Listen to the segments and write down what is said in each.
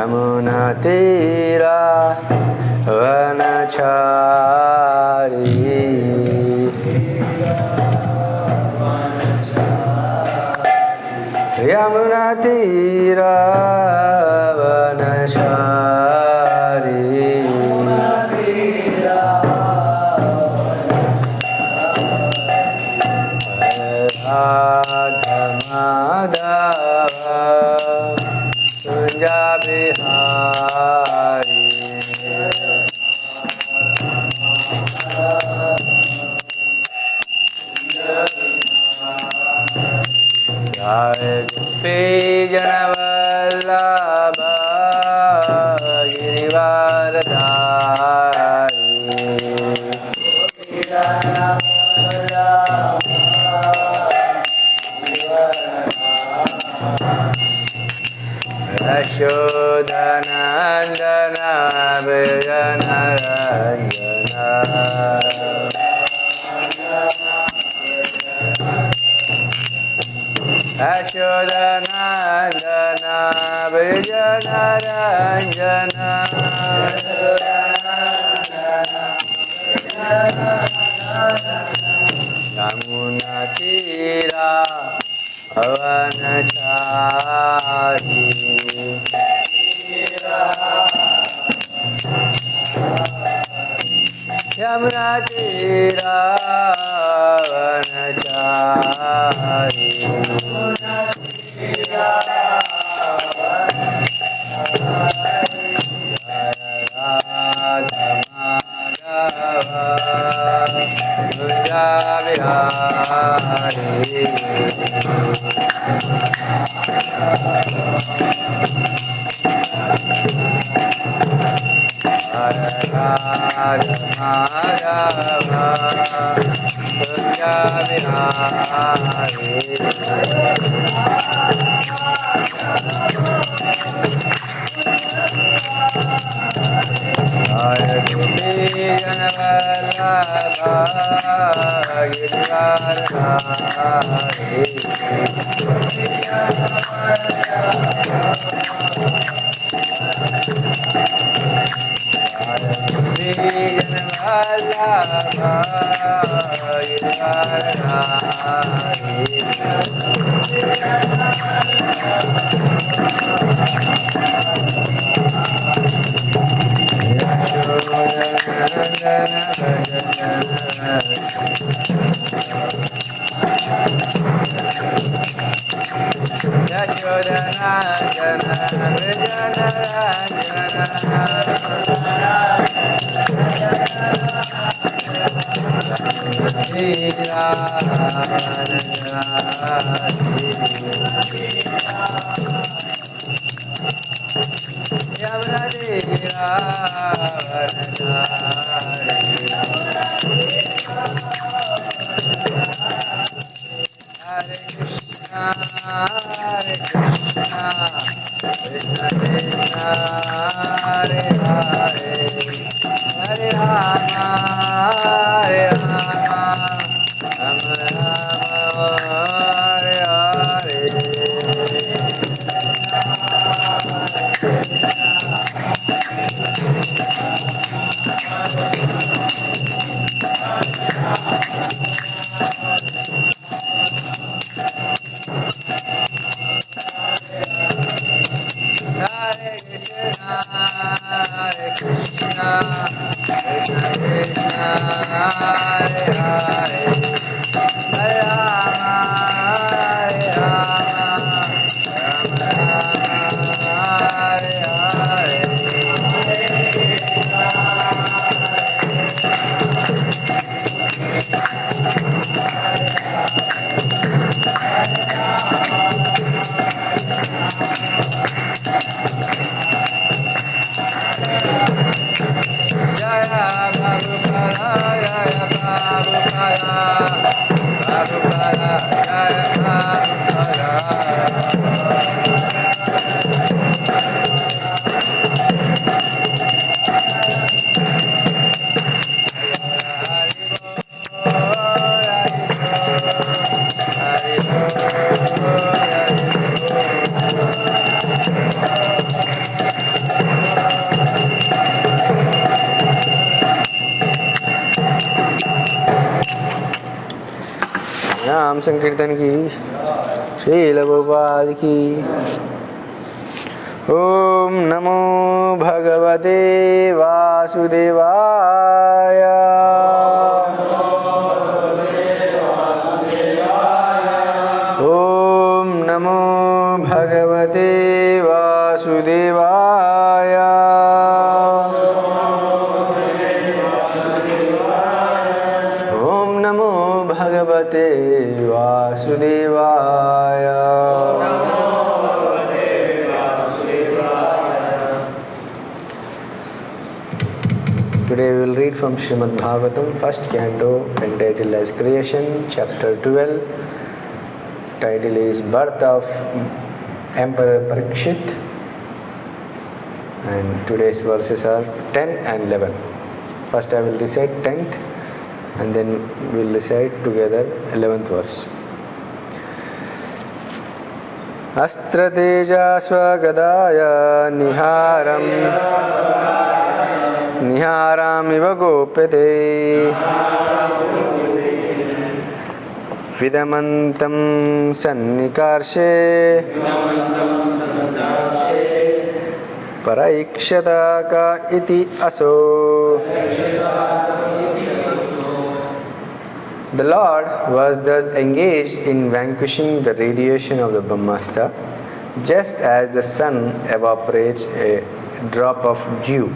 यमुना तीरा वनचारी यमुना तीरा वनचारी राधा माधव कुंज बिहारी जय गोपी जनवल्लभ गिरिवरधारी यशोदनन्दन विजन रञ्जन यशोदनन्दन विजन रञ्जन यमुना तीरा वनचारी यमुना तीरा वनचारी राधा माधव कुंज बिहारी राधा माधव कुंज बिहारी जय गोपी जनवल्लभ गिरिवरधारी नाम संकीर्तन की, श्रील प्रभुपाद की। ओम नमो भगवते वासुदेवाय। ओम नमो भगवते वासुदेवाय। ओम नमो भगवते वासुदेवाय। Today we will read from Srimad Bhagavatam, first canto, entitled as Creation, chapter 12. Title is Birth of Emperor Parikshit. And today's verses are 10 and 11. First I will recite 10th and then we will recite together 11th verse. Astra teja swagadaya niharam निहारामिव गोप्यते विदमन्तं सन्निकर्षे परैक्षतक इति असो. The Lord was thus engaged in vanquishing the radiation of the Brahmastra, just as the sun evaporates a drop of dew.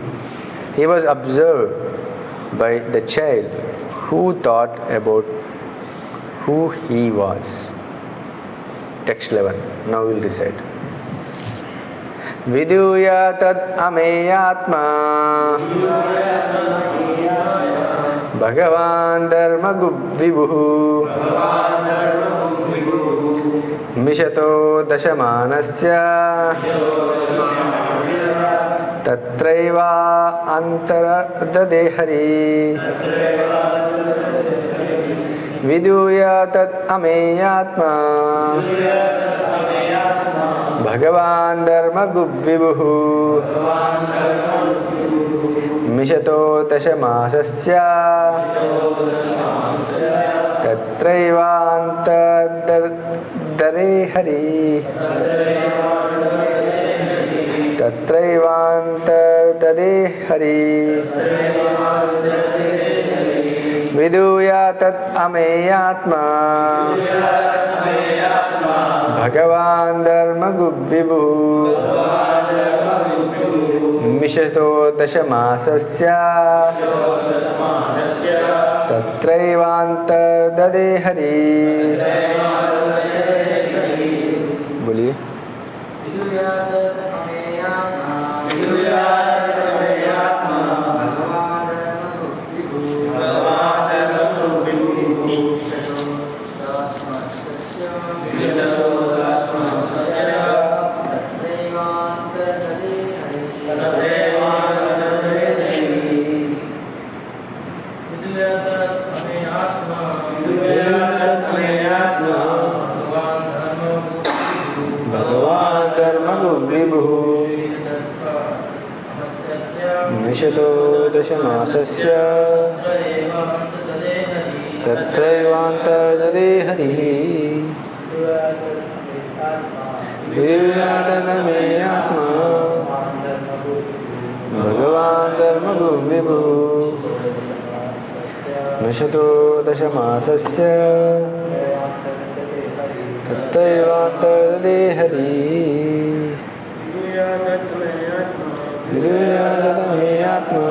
He was observed by the child who thought about who he was. Text 11. Now we will recite. Viduya tad ameyatma Bhagavan dharma vibhu Mishato dashamanasya Tatraiva antaradade hari Viduya tat ameyatma Bhagavan dharma vibhu Mishato dashamasasya Tatraiva antaradade hari Tatraivantartade hari Viduya tat ameyatma Bhagavan dharma vibhu Mishato dashamasasya Tatraivantartade hari. बोलिए. निशतो दशमासस्य तत्रैवान्तर्ददे हरिः विद्यातमे आत्मा भगवान् धर्मगुरुर्विभुः निशतो दशमासस्य तत्रैवान्तर्ददे हरिः विद्यातमे आत्मा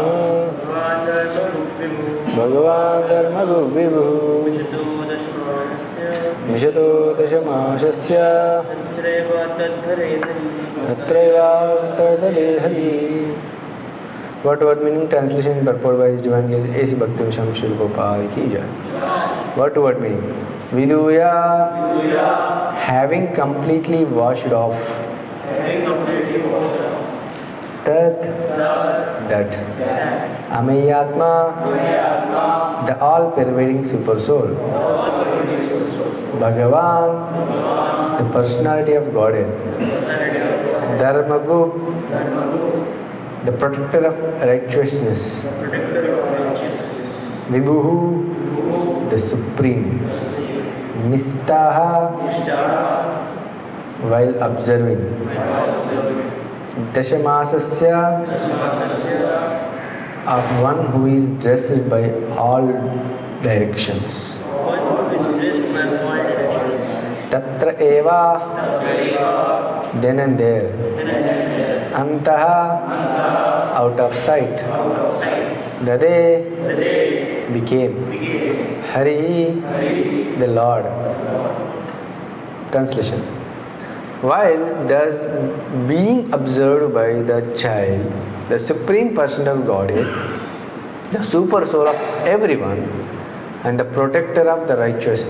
भगवान् धर्मगुरुर्विभुः निशतो दशमासस्य तत्रैवान्तर्ददे हरिः. What meaning? Translation purport by His Divine Grace A.C. Bhaktivinoda Srila Prabhupada ki jai. What meaning? Viduya, having completely washed off. Tat, that. Ameyatma, the all-pervading super soul. Bhagavan, the personality of Godhead. Dharmagup, the protector of righteousness. Vibhuhu, the supreme. Nishtaha, while observing. Dashamasasya, of one who is dressed by all directions. Tatra eva, then and there. Antaha, out of sight. Dade, became. Hari, the Lord. Translation. While thus being observed by the child, the Supreme Person of Godhead, the super soul of everyone, and the protector of the righteous,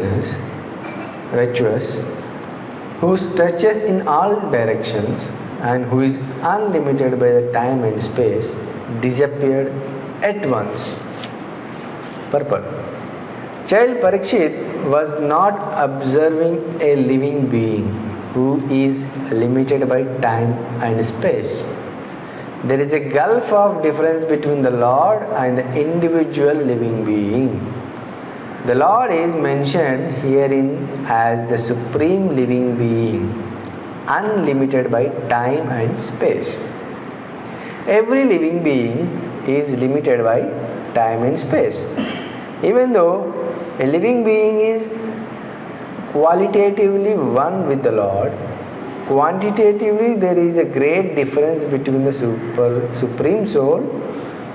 who stretches in all directions and who is unlimited by the time and space, disappeared at once. Purport. Child Parikshit was not observing a living being who is limited by time and space. There is a gulf of difference between the Lord and the individual living being. The Lord is mentioned herein as the supreme living being, unlimited by time and space. Every living being is limited by time and space. Even though a living being is qualitatively one with the Lord, quantitatively there is a great difference between the supreme soul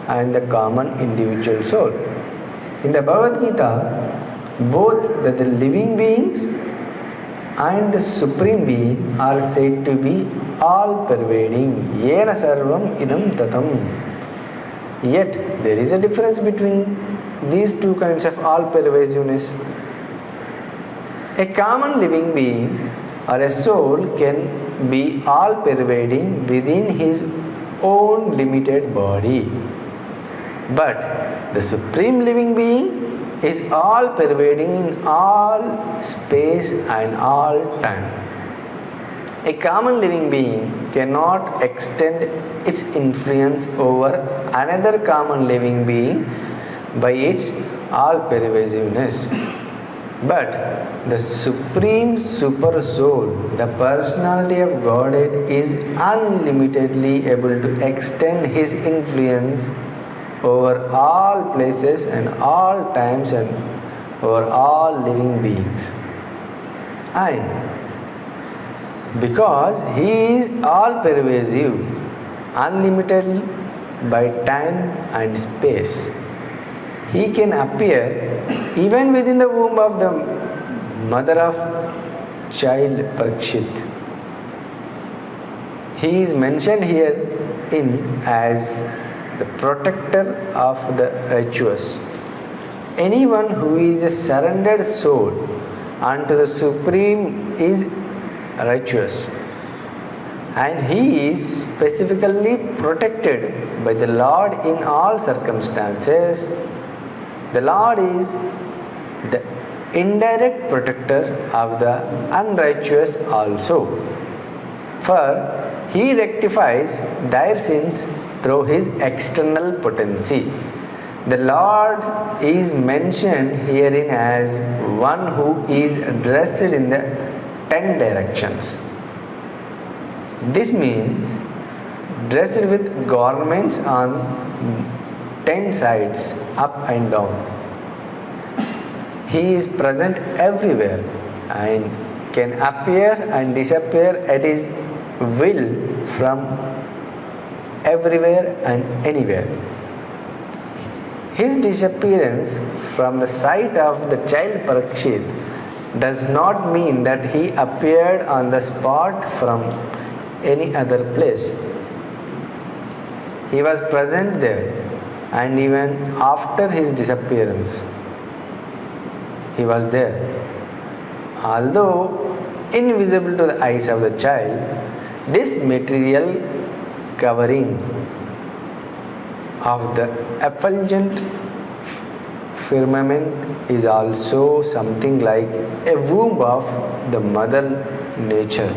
and the common individual soul. In the Bhagavad Gita, both the living beings and the supreme being are said to be all pervading. Yena sarvam idam tatam. Yet there is a difference between these two kinds of all pervasiveness. A common living being or a soul can be all pervading within his own limited body. But the supreme living being is all pervading in all space and all time. A common living being cannot extend its influence over another common living being by its all pervasiveness. But the supreme super soul, the personality of Godhead, is unlimitedly able to extend his influence over all places and all times and over all living beings. And because he is all pervasive, unlimited by time and space, he can appear even within the womb of the mother of child Parikshit. He is mentioned here as the protector of the righteous. Anyone who is a surrendered soul unto the Supreme is righteous, and he is specifically protected by the Lord in all circumstances. The Lord is the indirect protector of the unrighteous also, for he rectifies their sins through his external potency. The Lord is mentioned herein as one who is dressed in the 10 directions. This means dressed with garments on 10 sides, up and down. He is present everywhere and can appear and disappear at his will from everywhere and anywhere. His disappearance from the sight of the child Parikshit does not mean that he appeared on the spot from any other place. He was present there, and even after his disappearance, he was there. Although invisible to the eyes of the child, this material covering of the effulgent firmament is also something like a womb of the mother nature,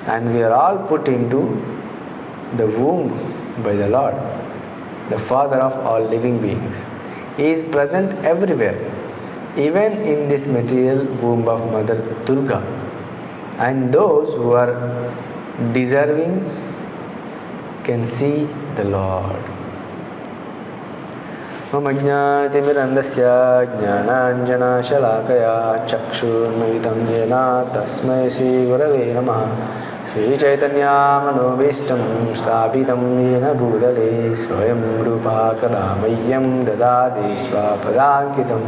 and we are all put into the womb by the Lord, the Father of all living beings. He is present everywhere. even in this material womb of Mother Durga. And those who are deserving can see the Lord. मम ज्ञानतिमिरन्धस्य ज्ञानाञ्जनशलाकया चक्षुर्मिलितं येन तस्मै श्रीगुरवे नमः. श्रीचैतन्यमनोभीष्टं स्थापितं येन भूतले स्वयं रूपा कदा मह्यं ददाति स्वपदाङ्कितं.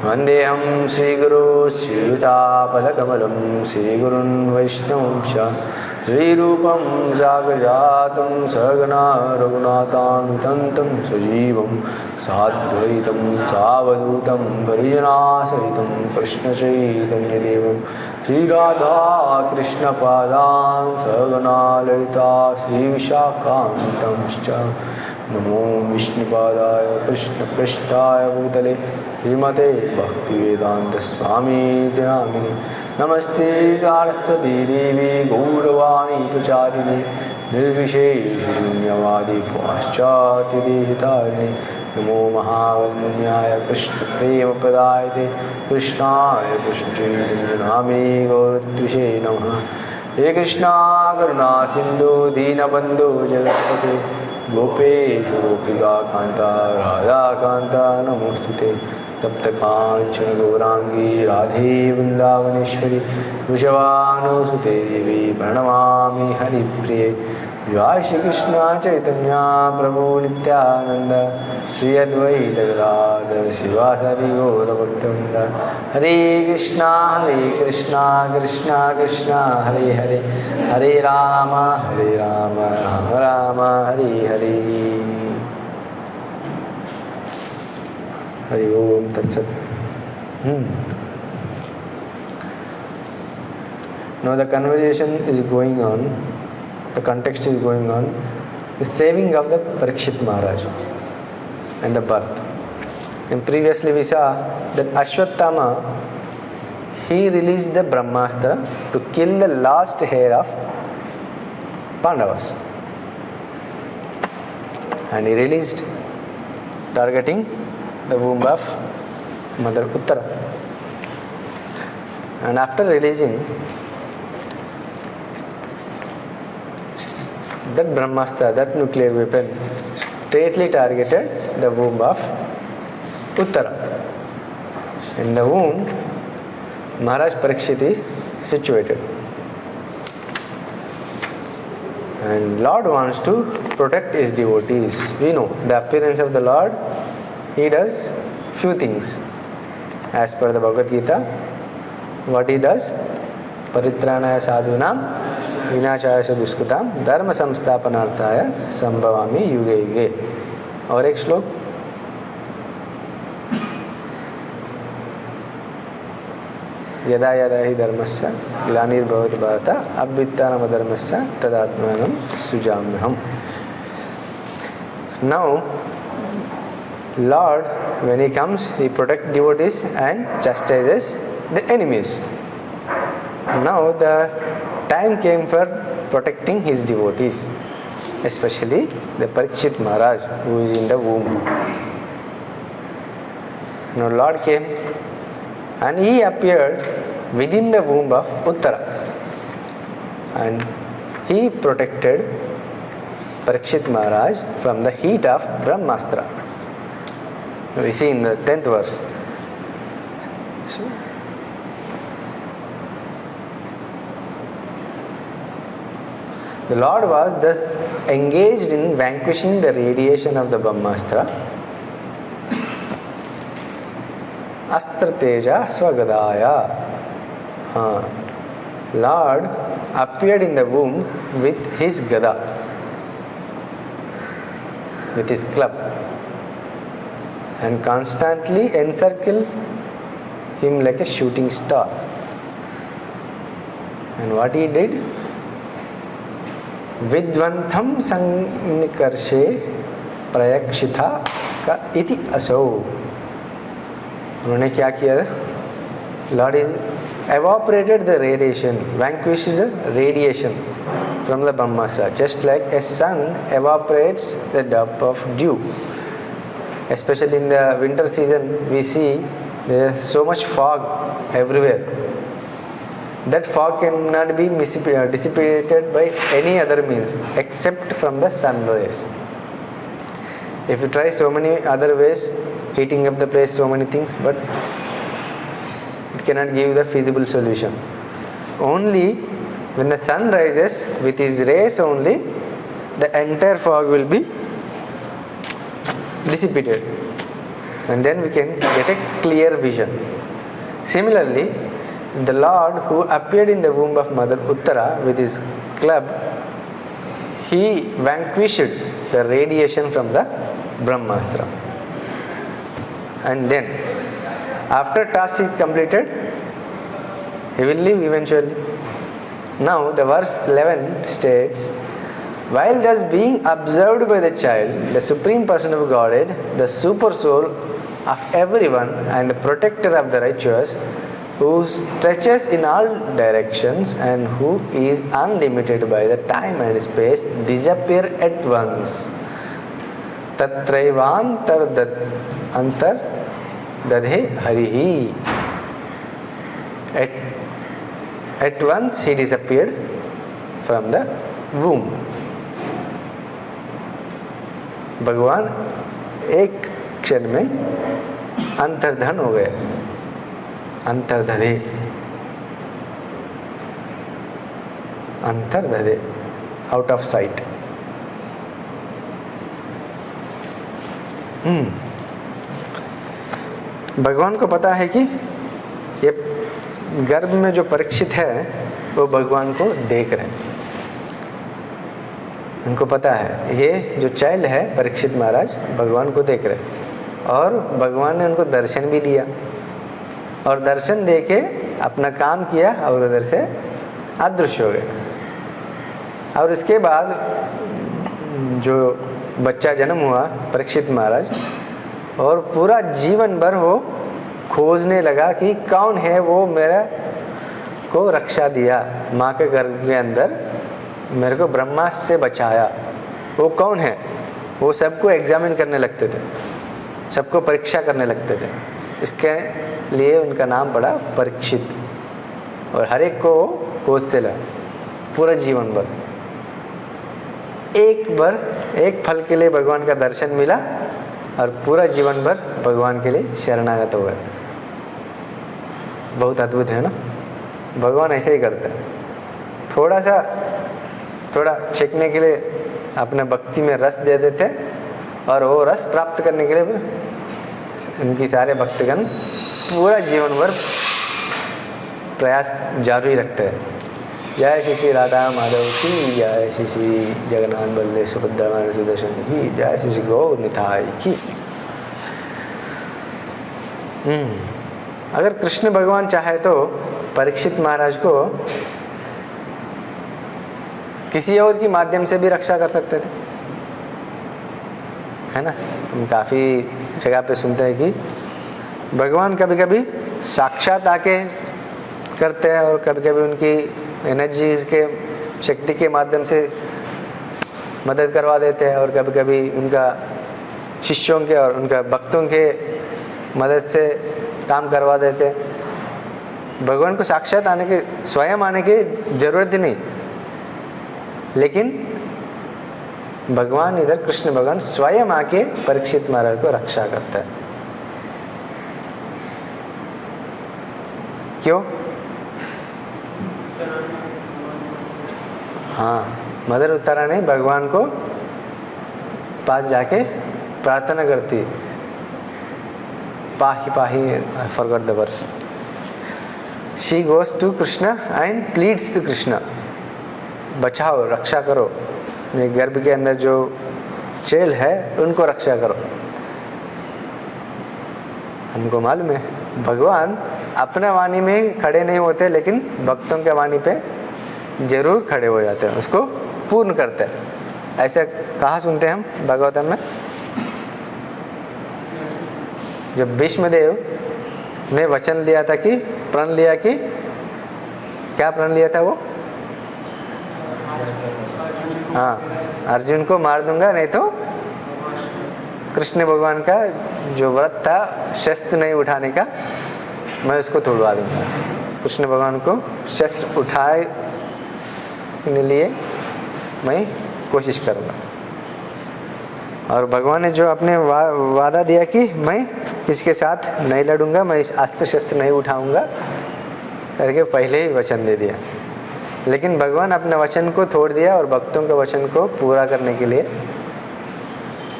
वन्देऽहं श्रीगुरो श्रीयुतापदकमलं श्रीगुरुन् वैष्णवंश श्रीरूपं साग्रजातं सहगना रघुनाथानुतन्तं सजीवं साद्वैतं सावधूतं परिजनासहितं कृष्णचैतन्यदेवं श्रीराधा कृष्णपादान् सहगना ललिता श्रीविशाखान्वितंश्च. नमो विष्णुपादाय कृष्णपृष्ठाय भूतले श्रीमते भक्तिवेदान्तस्वामीति नामिने. नमस्ते सारस्वती देवी गौरवाणी प्रचारिणे निर्विशेषशून्यवादी पाश्चात्यदेशतारिणे. नमो महावन्याय कृष्णप्रेमप्रदायते कृष्णाय कृष्णचैतन्यनामिने गौरद्विषे नमः. हे कृष्णा करुणा सिन्धु दीनबन्धु जगत्पते गोपेश गोपिका कांता राधा कांता नमोस्तुते. तप्त कांचन गौरांगी राधे वृंदावनेश्वरी वृषभानुसुते देवी प्रणमामि हरिप्रिये. जय श्री कृष्ण चैतन्य प्रभु नित्यानंद श्री अद्वैत गदाधर शिवासादि गौरभक्तवृंद. हरे कृष्णा कृष्णा कृष्णा हरे हरे हरे राम राम राम हरे हरे. हरि ओम तत्सत. Now the conversation is going on, the context is going on, the saving of the Parikshit Maharaj and the birth. And previously we saw that Ashwatthama, he released the Brahmastra to kill the last hair of Pandavas. And he released, targeting the womb of Mother Uttara. And after releasing, that Brahmastra, that nuclear weapon, straightly targeted the womb of Uttara. In the womb, Maharaj Parikshit is situated. And Lord wants to protect his devotees. We know the appearance of the Lord, he does few things. As per the Bhagavad Gita, what he does? Paritranaya sadhunam विनाशाय च दुष्कृताम धर्म संस्थापनार्थाय संभवामि युगे युगे. और एक श्लोक, यदा यदा हि धर्मस्य ग्लानिर्भवति Bharat अभ्युत्थानमधर्मस्य तदात्मानं सृजाम्यहम्. Now Lord, when he comes, he protects devotees and chastises the enemies. Now the time came for protecting his devotees, especially the Parikshit Maharaj who is in the womb. Now Lord came and he appeared within the womb of Uttara and he protected Parikshit Maharaj from the heat of Brahmastra. We see in the 10th verse. The Lord was thus engaged in vanquishing the radiation of the Brahmastra. Astra Teja Swagadaya. Lord appeared in the womb with his Gada, with his club, and constantly encircled him like a shooting star. And what he did? विद्वंथम संनिकर्षे प्रयक्षिता का इति असौ. उन्होंने क्या किया? Lord is evaporated the radiation, vanquished the radiation from the Brahmastra, just like a sun evaporates the drop of dew. Especially in the winter season, we see There is so much fog everywhere. That fog cannot be dissipated by any other means except from the sun rays. If you try so many other ways, heating up the place, so many things, but it cannot give the feasible solution. Only when the sun rises with his rays only, the entire fog will be dissipated, and then we can get a clear vision. Similarly, the Lord who appeared in the womb of Mother Uttara with his club, he vanquished the radiation from the Brahmastra. And then, after task is completed, he will leave eventually. Now, the verse 11 states, while thus being observed by the child, the Supreme Person of Godhead, the Super Soul of everyone and the Protector of the righteous, who stretches in all directions and who is unlimited by the time and space, disappear at once. Tatraivantar antar dadhe harihi. At once he disappeared from the womb. भगवान एक क्षण में अंतर्धन हो गए, अंतर्धे, अंतर्धे, out of site. भगवान को पता है कि ये गर्भ में जो परीक्षित है वो भगवान को देख रहे हैं. उनको पता है ये जो चाइल्ड है परीक्षित महाराज भगवान को देख रहे हैं, और भगवान ने उनको दर्शन भी दिया, और दर्शन देके अपना काम किया और उधर से अदृश्य हो गए. और इसके बाद जो बच्चा जन्म हुआ परीक्षित महाराज, और पूरा जीवन भर वो खोजने लगा कि कौन है वो मेरा को रक्षा दिया, माँ के गर्भ के अंदर मेरे को ब्रह्मास्त्र से बचाया, वो कौन है. वो सबको एग्जामिन करने लगते थे, सबको परीक्षा करने लगते थे. इसके लिए उनका नाम पड़ा परीक्षित, और हर एक को खोजते लगा पूरा जीवन भर. एक बार एक फल के लिए भगवान का दर्शन मिला और पूरा जीवन भर भगवान के लिए शरणागत हो गए. बहुत अद्भुत है ना. भगवान ऐसे ही करते हैं. थोड़ा छेकने के लिए अपने भक्ति में रस दे देते, और वो रस प्राप्त करने के लिए उनकी सारे भक्तगण पूरा जीवन भर प्रयास जारी रखते हैं. जय श्री श्री राधा माधव की जय, श्री श्री जगन्नाथ बलदेव सुभद्रा सुदर्शन की जय, श्री श्री गौर निताई की. अगर कृष्ण भगवान चाहे तो परीक्षित महाराज को किसी और की माध्यम से भी रक्षा कर सकते थे, है ना. हम काफ़ी जगह पे सुनते हैं कि भगवान कभी कभी साक्षात आके करते हैं, और कभी कभी उनकी एनर्जी के शक्ति के माध्यम से मदद करवा देते हैं, और कभी कभी उनका शिष्यों के और उनका भक्तों के मदद से काम करवा देते हैं. भगवान को साक्षात आने के स्वयं आने की जरूरत ही नहीं, लेकिन भगवान इधर कृष्ण भगवान स्वयं आके परीक्षित महाराज को रक्षा करता है. क्यों? हाँ, मदर उत्तरा ने भगवान को पास जाके प्रार्थना करती, पाही पाही, I forgot the verse. She goes to Krishna and pleads to Krishna, बचाओ, रक्षा करो, मेरे गर्भ के अंदर जो चेल है उनको रक्षा करो. हमको मालूम है भगवान अपने वाणी में खड़े नहीं होते, लेकिन भक्तों के वाणी पे जरूर खड़े हो जाते हैं, उसको पूर्ण करते हैं. ऐसा कहाँ सुनते हैं हम भागवतम में. जब भीष्मदेव ने वचन लिया था कि प्रण लिया कि क्या प्रण लिया था वो, हाँ, अर्जुन को मार दूंगा नहीं तो कृष्ण भगवान का जो व्रत था शस्त्र नहीं उठाने का, मैं उसको तोड़वा दूंगा। कृष्ण भगवान को शस्त्र उठाए के लिए मैं कोशिश करूँगा। और भगवान ने जो अपने वादा दिया कि मैं किसी के साथ नहीं लड़ूंगा, मैं अस्त्र शस्त्र नहीं उठाऊंगा करके पहले ही वचन दे दिया। लेकिन भगवान अपने वचन को तोड़ दिया और भक्तों के वचन को पूरा करने के लिए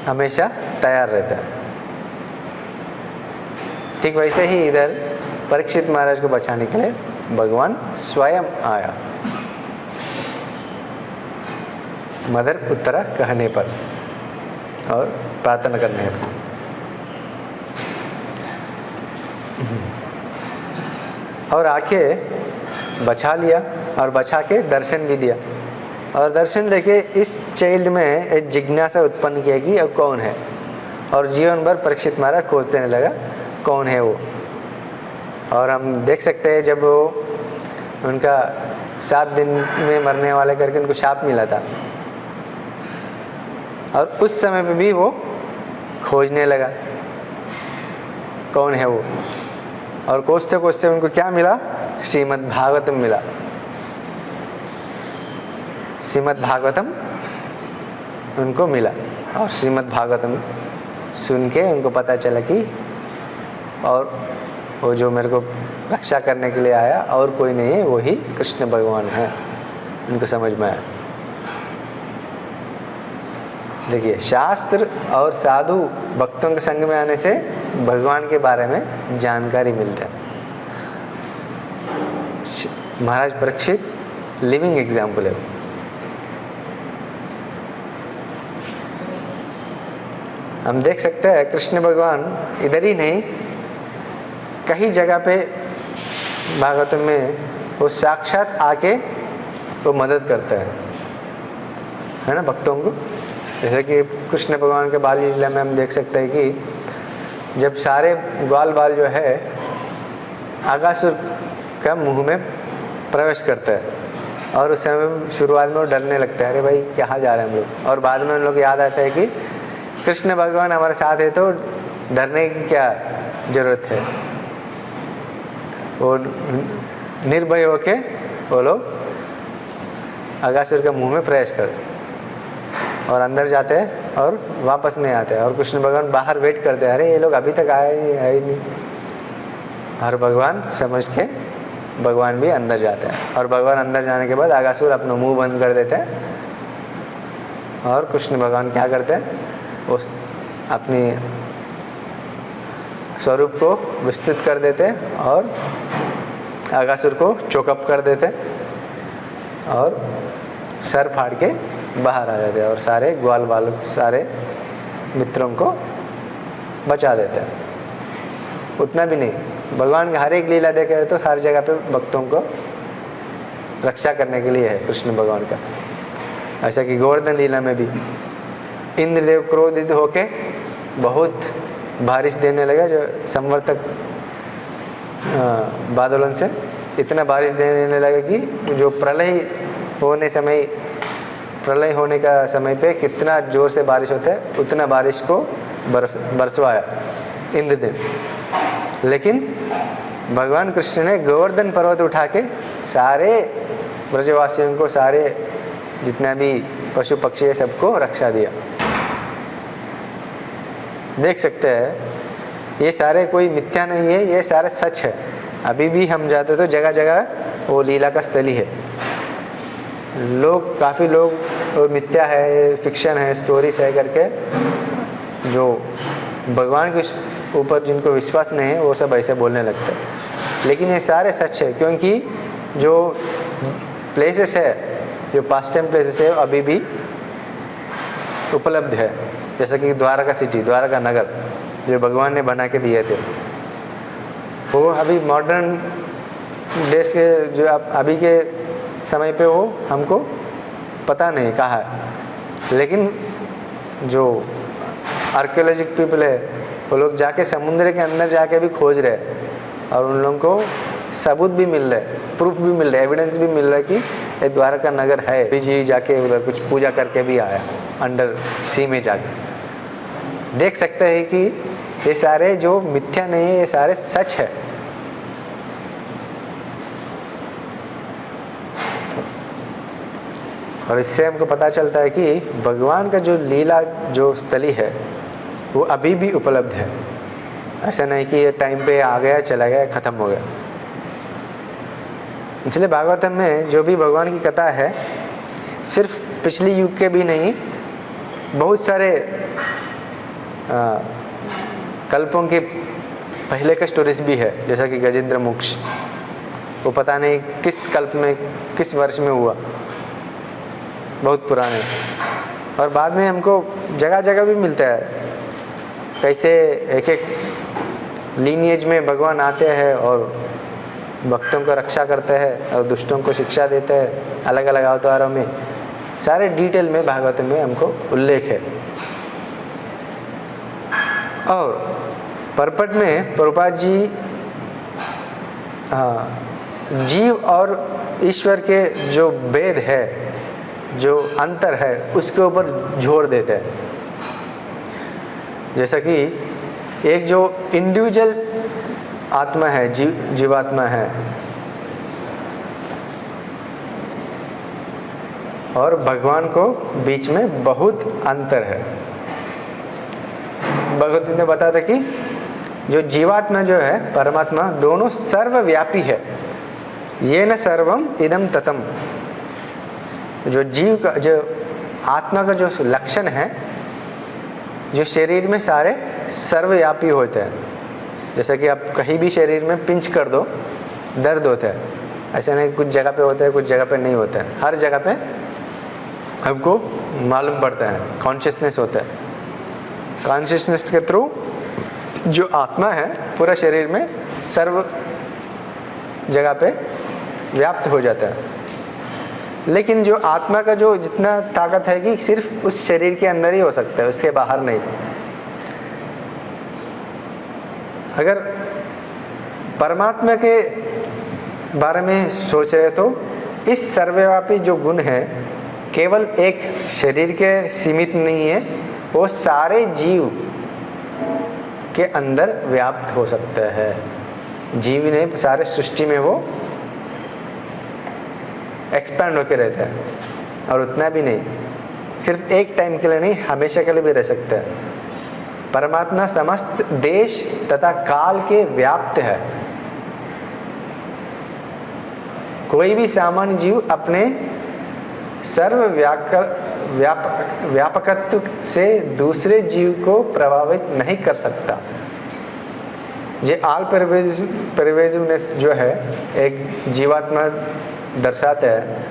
हमेशा तैयार रहता है। ठीक वैसे ही इधर परीक्षित महाराज को बचाने के लिए भगवान स्वयं आया, मदर उत्तरा कहने पर और प्रार्थना करने पर। और आके बचा लिया और बचा के दर्शन भी दिया। और दर्शन देके इस चाइल्ड में एक जिज्ञासा उत्पन्न किया कि अब कौन है। और जीवन भर परीक्षित महाराज खोजने लगा कौन है वो। और हम देख सकते हैं जब वो उनका 7 दिन में मरने वाले करके उनको शाप मिला था, और उस समय पे भी वो खोजने लगा कौन है वो। और खोजते खोजते उनको क्या मिला? श्रीमद् भागवतम मिला। श्रीमद् भागवतम उनको मिला और श्रीमद् भागवतम सुन के उनको पता चला कि और वो जो मेरे को रक्षा करने के लिए आया और कोई नहीं है, वही कृष्ण भगवान है। उनको समझ में आया। देखिए, शास्त्र और साधु भक्तों के संग में आने से भगवान के बारे में जानकारी मिलता है। महाराज परीक्षित लिविंग एग्जाम्पल है। हम देख सकते हैं कृष्ण भगवान इधर ही नहीं, कई जगह पे भागवत में वो साक्षात आके वो मदद करता है ना भक्तों को। जैसे कि कृष्ण भगवान के बाल लीला में हम देख सकते हैं कि जब सारे ग्वाल बाल जो है आगासुर का मुंह में प्रवेश करता है, और उस समय शुरुआत में वो डरने लगता है, अरे भाई कहाँ जा रहे हैं हम लोग। और बाद में उन लोग याद आता है कि कृष्ण भगवान हमारे साथ है तो डरने की क्या जरूरत है। वो निर्भय होके वो लोग आगासुर के मुंह में प्रवेश करते और अंदर जाते हैं और वापस नहीं आते। और कृष्ण भगवान बाहर वेट करते हैं, अरे ये लोग अभी तक आए ही नहीं। और भगवान समझ के भगवान भी अंदर जाते हैं। और भगवान अंदर जाने के बाद आगासुर अपना मुंह बंद कर देते हैं और कृष्ण भगवान क्या करते हैं, उस अपनी स्वरूप को विस्तृत कर देते हैं और आगासुर को चोकअप कर देते हैं और सर फाड़ के बाहर आ जाते हैं और सारे ग्वाल बाल सारे मित्रों को बचा देते हैं। उतना भी नहीं, भगवान का हर एक लीला देखे तो हर जगह पे भक्तों को रक्षा करने के लिए है कृष्ण भगवान का। ऐसा कि गोवर्धन लीला में भी इंद्रदेव क्रोधित होके बहुत बारिश देने लगा, जो संवर्तक बादलों से इतना बारिश देने लगा कि जो प्रलय होने का समय पे कितना जोर से बारिश होता है उतना बारिश को बरसवाया इंद्रदेव। लेकिन भगवान कृष्ण ने गोवर्धन पर्वत उठा के सारे ब्रजवासियों को, सारे जितना भी पशु पक्षी है सबको रक्षा दिया। देख सकते हैं ये सारे कोई मिथ्या नहीं है, ये सारे सच है। अभी भी हम जाते तो जगह जगह वो लीला का स्थली है। काफ़ी लोग वो मिथ्या है, फिक्शन है, स्टोरीज है करके जो भगवान के ऊपर जिनको विश्वास नहीं है वो सब ऐसे बोलने लगते हैं। लेकिन ये सारे सच है, क्योंकि जो प्लेसेस है, जो पास्ट टाइम प्लेसेस है अभी भी उपलब्ध है। जैसा कि द्वारका सिटी, द्वारका नगर जो भगवान ने बना के दिए थे, वो अभी मॉडर्न देश के जो अभी के समय पे वो हमको पता नहीं कहाँ है। लेकिन जो आर्कियोलॉजिक पीपल है वो लोग जाके समुद्र के अंदर जाके भी खोज रहे हैं और उन लोगों को सबूत भी मिल रहा है, प्रूफ भी मिल रहा है, एविडेंस भी मिल रहा है कि ये द्वारका नगर है। जी जाके उधर कुछ पूजा करके भी आया अंडर सी में जाके। देख सकते हैं कि ये सारे जो मिथ्या नहीं है, ये सारे सच है। और इससे हमको पता चलता है कि भगवान का जो लीला जो स्थली है वो अभी भी उपलब्ध है। ऐसा नहीं कि ये टाइम पे आ गया, चला गया, ख़त्म हो गया। इसलिए भागवतम में जो भी भगवान की कथा है सिर्फ पिछली युग के भी नहीं, बहुत सारे कल्पों के पहले का स्टोरीज भी है। जैसा कि गजेंद्र मोक्ष, वो पता नहीं किस कल्प में, किस वर्ष में हुआ, बहुत पुराने। और बाद में हमको जगह जगह भी मिलता है कैसे एक एक लीनिएज में भगवान आते हैं और भक्तों को रक्षा करते हैं और दुष्टों को शिक्षा देते हैं अलग अलग अवतारों में। सारे डिटेल में भागवत में हमको उल्लेख है। और परपट में प्रभुपाद जी जीव और ईश्वर के जो भेद है, जो अंतर है, उसके ऊपर जोर देते हैं। जैसा कि एक जो इंडिविजुअल आत्मा है, जीवात्मा है, और भगवान को बीच में बहुत अंतर है। भगवत गीता ने बताया था कि जो जीवात्मा जो है, परमात्मा, दोनों सर्वव्यापी है। ये न सर्वम इदम ततम। जो जीव का, जो आत्मा का जो लक्षण है, जो शरीर में सारे सर्वव्यापी होते हैं। जैसा कि आप कहीं भी शरीर में पिंच कर दो, दर्द होता है। ऐसा नहीं कुछ जगह पे होता है, कुछ जगह पे नहीं होता है। हर जगह पे हमको मालूम पड़ता है, कॉन्शियसनेस होता है। कॉन्शियसनेस के थ्रू जो आत्मा है पूरा शरीर में सर्व जगह पे व्याप्त हो जाता है। लेकिन जो आत्मा का जो जितना ताकत है कि सिर्फ उस शरीर के अंदर ही हो सकता है, उसके बाहर नहीं। अगर परमात्मा के बारे में सोच रहे तो इस सर्वव्यापी जो गुण है केवल एक शरीर के सीमित नहीं है, वो सारे जीव के अंदर व्याप्त हो सकता है। जीव ने सारे सृष्टि में वो एक्सपैंड होकर रहता है। और उतना भी नहीं, सिर्फ एक टाइम के लिए नहीं, हमेशा के लिए भी रह सकता है। परमात्मा समस्त देश तथा काल के व्याप्त है। कोई भी सामान्य जीव अपने सर्व व्यापकत्व से दूसरे जीव को प्रभावित नहीं कर सकता। ये आल परवेजिवनेस जो है एक जीवात्मा दर्शाता है,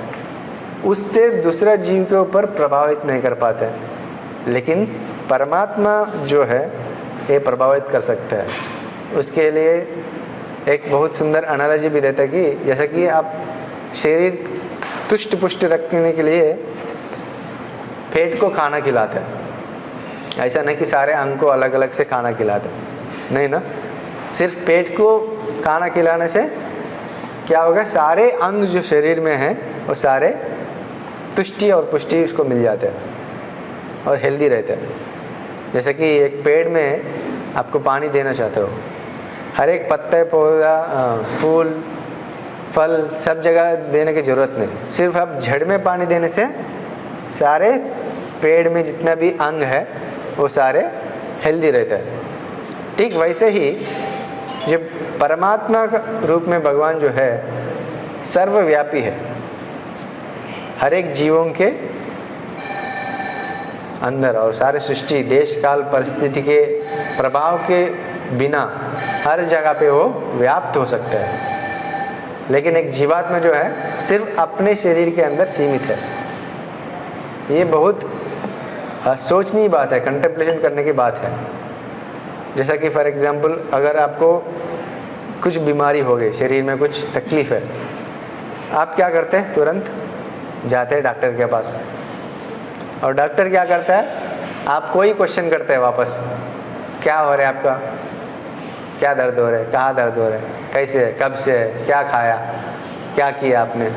उससे दूसरा जीव के ऊपर प्रभावित नहीं कर पाते। लेकिन परमात्मा जो है ये प्रभावित कर सकता है। उसके लिए एक बहुत सुंदर एनालॉजी भी देता है कि जैसा कि आप शरीर तुष्ट पुष्ट रखने के लिए पेट को खाना खिलाते हैं। ऐसा नहीं कि सारे अंग को अलग अलग से खाना खिलाते हैं, नहीं ना। सिर्फ पेट को खाना खिलाने से क्या होगा, सारे अंग जो शरीर में हैं वो सारे तुष्टि और पुष्टि उसको मिल जाते हैं और हेल्दी रहते हैं। जैसे कि एक पेड़ में आपको पानी देना चाहते हो, हर एक पत्ते, पौधा, फूल, फल सब जगह देने की ज़रूरत नहीं। सिर्फ आप जड़ में पानी देने से सारे पेड़ में जितना भी अंग है वो सारे हेल्दी रहते हैं। ठीक वैसे ही जब परमात्मा का रूप में भगवान जो है सर्वव्यापी है, हर एक जीवों के अंदर और सारे सृष्टि, देश, काल, परिस्थिति के प्रभाव के बिना हर जगह पे वो व्याप्त हो सकता है। लेकिन एक जीवात्मा जो है सिर्फ अपने शरीर के अंदर सीमित है। ये बहुत सोचनीय बात है, कंटेम्पलेशन करने की बात है। जैसा कि फॉर एग्जांपल अगर आपको कुछ बीमारी हो गई, शरीर में कुछ तकलीफ़ है, आप क्या करते हैं? तुरंत जाते हैं डॉक्टर के पास। और डॉक्टर क्या करता है? आपको ही क्वेश्चन करते हैं वापस, क्या हो रहा है आपका, क्या दर्द हो रहा है, कहाँ दर्द हो रहा है, कैसे है, कब से है, क्या खाया, क्या किया आपने।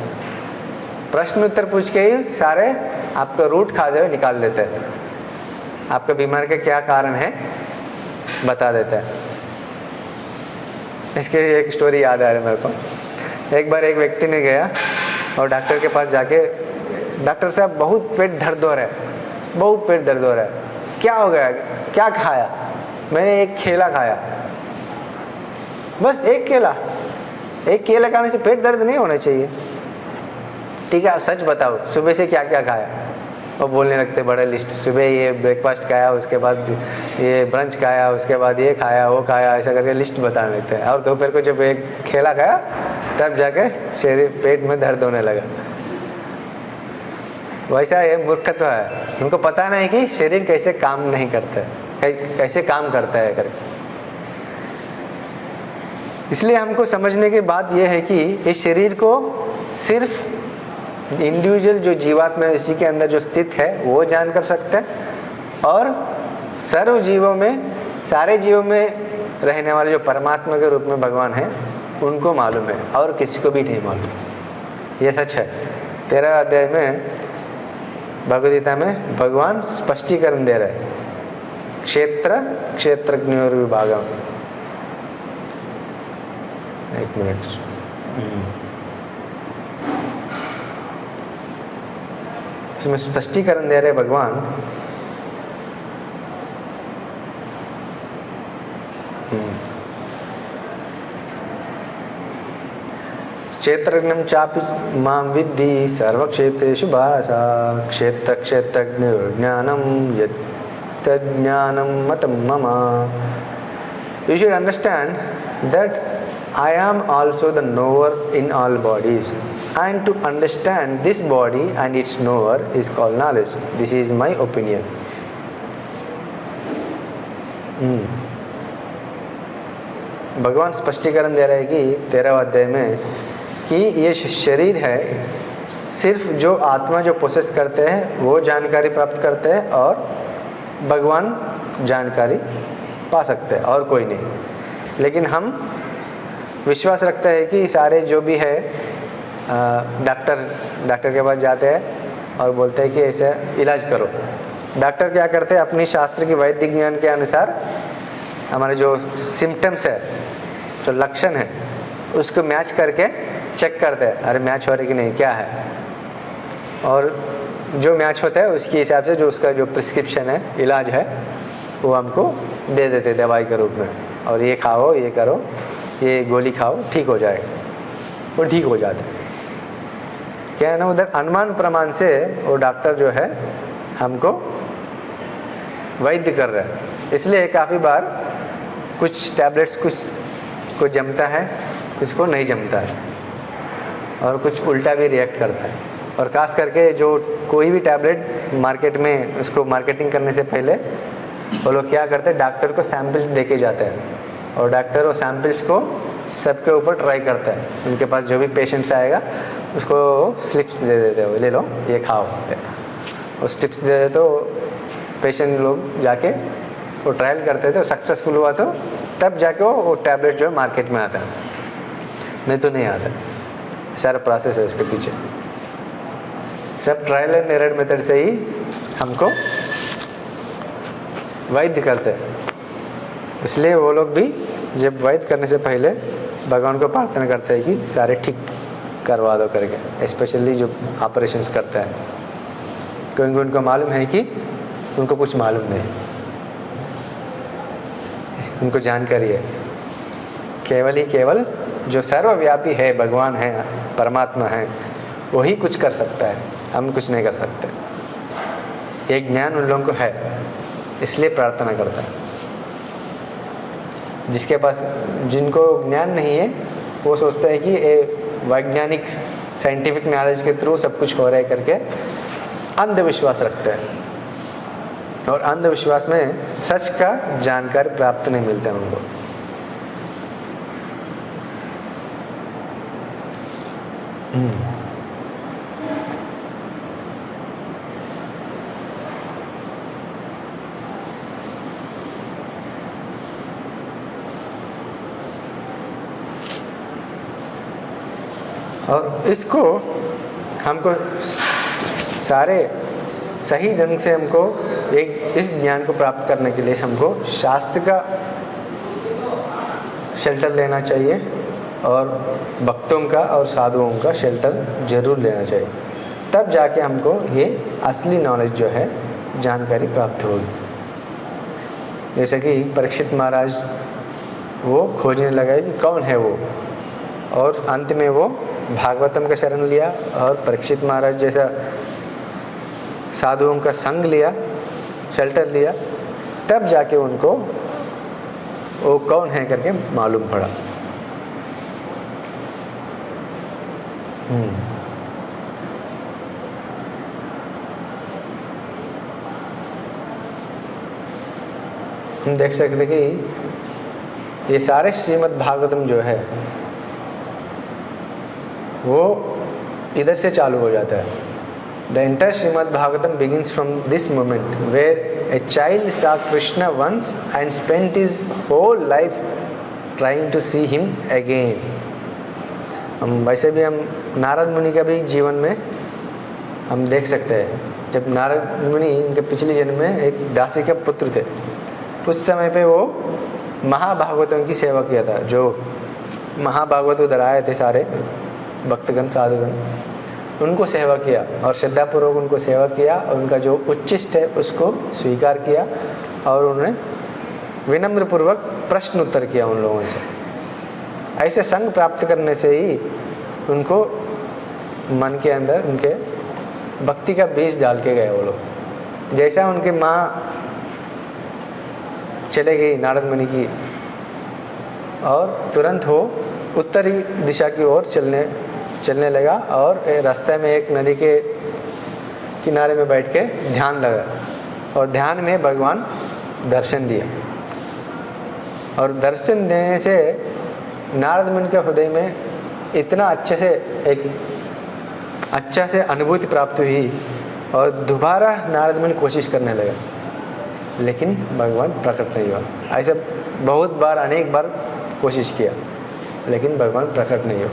प्रश्न उत्तर पूछ के ही सारे आपका रूट खाजे हुए निकाल देते हैं। आपका बीमारी का क्या कारण है बता देता है। इसके लिए एक स्टोरी याद आ रहा है मेरे को। एक बार एक व्यक्ति ने गया और डॉक्टर के पास जाके, डॉक्टर साहब बहुत पेट दर्द हो रहा है, बहुत पेट दर्द हो रहा है, क्या हो गया, क्या खाया? मैंने एक केला खाया। बस एक केला? एक केला खाने से पेट दर्द नहीं होना चाहिए। ठीक है, आप सच बताओ सुबह से क्या क्या खाया? और बोलने लगते बड़े लिस्ट, सुबह ये ब्रेकफास्ट खाया, उसके बाद ये ब्रंच खाया, उसके बाद ये खाया, वो खाया, ऐसा करके लिस्ट बताने लगते हैं। और दोपहर को जब एक केला खाया तब जाके शरीर पेट में दर्द होने लगा। वैसा ये मूर्खत्व है, उनको पता नहीं कि शरीर कैसे काम नहीं करता है, कैसे काम करता है करके। इसलिए हमको समझने की बात यह है कि इस शरीर को सिर्फ इंडिविजुअल जो जीवात्मा है इसी के अंदर जो स्थित है वो जान कर सकते हैं, और सर्व जीवों में, सारे जीवों में रहने वाले जो परमात्मा के रूप में भगवान है उनको मालूम है, और किसी को भी नहीं मालूम। ये सच है। 13 अध्याय में भगवद गीता में भगवान स्पष्टीकरण दे रहे हैं, क्षेत्र क्षेत्रज्ञोर विभागम। एक मिनट, इसमें स्पष्टीकरण दे रहे भगवान। क्षेत्रज्ञं चापि मां विद्धि सर्वक्षेत्रेषु भारसा, क्षेत्र क्षेत्रज्ञानं यत्तज्ज्ञानं मतं मम। You should understand that I am also the knower in all bodies, and to understand this body and its knower is called knowledge. This is my opinion. भगवान स्पष्टीकरण दे रहे हैं कि 13वें अध्याय में कि ये शरीर है, सिर्फ जो आत्मा जो प्रोसेस करते हैं वो जानकारी प्राप्त करते हैं, और भगवान जानकारी पा सकते हैं, और कोई नहीं। लेकिन हम विश्वास रखते हैं कि सारे जो भी है, डॉक्टर के पास जाते हैं और बोलते हैं कि ऐसे इलाज करो। डॉक्टर क्या करते हैं, अपनी शास्त्र की वैदिक ज्ञान के अनुसार हमारे जो सिम्टम्स है, जो लक्षण है, उसको मैच करके चेक करते हैं, अरे मैच हो रही कि नहीं, क्या है, और जो मैच होता है उसके हिसाब से जो उसका जो प्रिस्क्रिप्शन है, इलाज है, वो हमको दे देते दवाई के रूप में, और ये खाओ, ये करो, ये गोली खाओ, ठीक हो जाएगा। वो ठीक हो जाता है। क्या है ना, उधर अनुमान प्रमाण से वो डॉक्टर जो है हमको वैद्य कर रहा है। इसलिए काफ़ी बार कुछ टैबलेट्स कुछ को जमता है, कुछ को नहीं जमता है, और कुछ उल्टा भी रिएक्ट करता है। और ख़ास करके जो कोई भी टैबलेट मार्केट में उसको मार्केटिंग करने से पहले वो लोग क्या करते हैं, डॉक्टर को सैंपल्स देके जाते हैं, और डॉक्टर वो सैंपल्स को सबके ऊपर ट्राई करता है। उनके पास जो भी पेशेंट्स आएगा उसको स्लिप्स दे देते हो, ले लो ये खाओ, वो स्टिप्स दे देते हो। पेशेंट लोग जाके वो ट्रायल करते थे, सक्सेसफुल हुआ तो तब जाके वो टैबलेट जो है मार्केट में आता है, नहीं तो नहीं आता। सारा प्रोसेस है उसके पीछे, सब ट्रायल एंड एरर मेथड से ही हमको वैद्य करते हैं। इसलिए वो लोग भी जब वैद्य करने से पहले भगवान को प्रार्थना करते हैं कि सारे ठीक करवा दो करके, स्पेशली जो ऑपरेशंस करते हैं, क्योंकि उनको मालूम है कि उनको कुछ मालूम नहीं, उनको जानकारी है। केवल ही केवल जो सर्वव्यापी है, भगवान है, परमात्मा है, वही कुछ कर सकता है, हम कुछ नहीं कर सकते। ये ज्ञान उन लोगों को है, इसलिए प्रार्थना करता है। जिसके पास, जिनको ज्ञान नहीं है, वो सोचता है कि वैज्ञानिक साइंटिफिक नॉलेज के थ्रू सब कुछ हो रहा है करके अंधविश्वास रखते हैं, और अंधविश्वास में सच का जानकारी प्राप्त नहीं मिलता है उनको। और इसको हमको सारे सही ढंग से हमको एक इस ज्ञान को प्राप्त करने के लिए हमको शास्त्र का शेल्टर लेना चाहिए और भक्तों का और साधुओं का शेल्टर जरूर लेना चाहिए, तब जाके हमको ये असली नॉलेज जो है जानकारी प्राप्त होगी। जैसे कि परीक्षित महाराज वो खोजने लगा कि कौन है वो, और अंत में वो भागवतम का शरण लिया और परीक्षित महाराज जैसा साधुओं का संग लिया, शेल्टर लिया, तब जाके उनको वो कौन है करके मालूम पड़ा। हम देख सकते कि ये सारे श्रीमद् भागवतम जो है वो इधर से चालू हो जाता है। The entire Srimad Bhagavatam begins from this moment where a child saw Krishna once and spent his whole life trying to see him again. हम वैसे भी हम नारद मुनि का भी जीवन में हम देख सकते हैं। जब नारद मुनि इनके पिछले जन्म में एक दासी का पुत्र थे, उस समय पे वो महाभागवतों की सेवा किया था। जो महाभागवत उधर आए थे सारे भक्तगण साधुगण, उनको सेवा किया और श्रद्धापूर्वक उनको सेवा किया और उनका जो उच्चिष्ट है उसको स्वीकार किया और उन्होंने विनम्र पूर्वक प्रश्न उत्तर किया उन लोगों से। ऐसे संग प्राप्त करने से ही उनको मन के अंदर उनके भक्ति का बीज डाल के गए वो लोग। जैसा उनके माँ चले गई नारद मुनि की और तुरंत वो उत्तरी दिशा की ओर चलने लगा और रास्ते में एक नदी के किनारे में बैठ के ध्यान लगा और ध्यान में भगवान दर्शन दिया। और दर्शन देने से नारद मुनि के हृदय में इतना अच्छा से अनुभूति प्राप्त हुई और दोबारा नारद मुनि कोशिश करने लगा, लेकिन भगवान प्रकट नहीं हुआ। ऐसे बहुत बार अनेक बार कोशिश किया लेकिन भगवान प्रकट नहीं हुआ।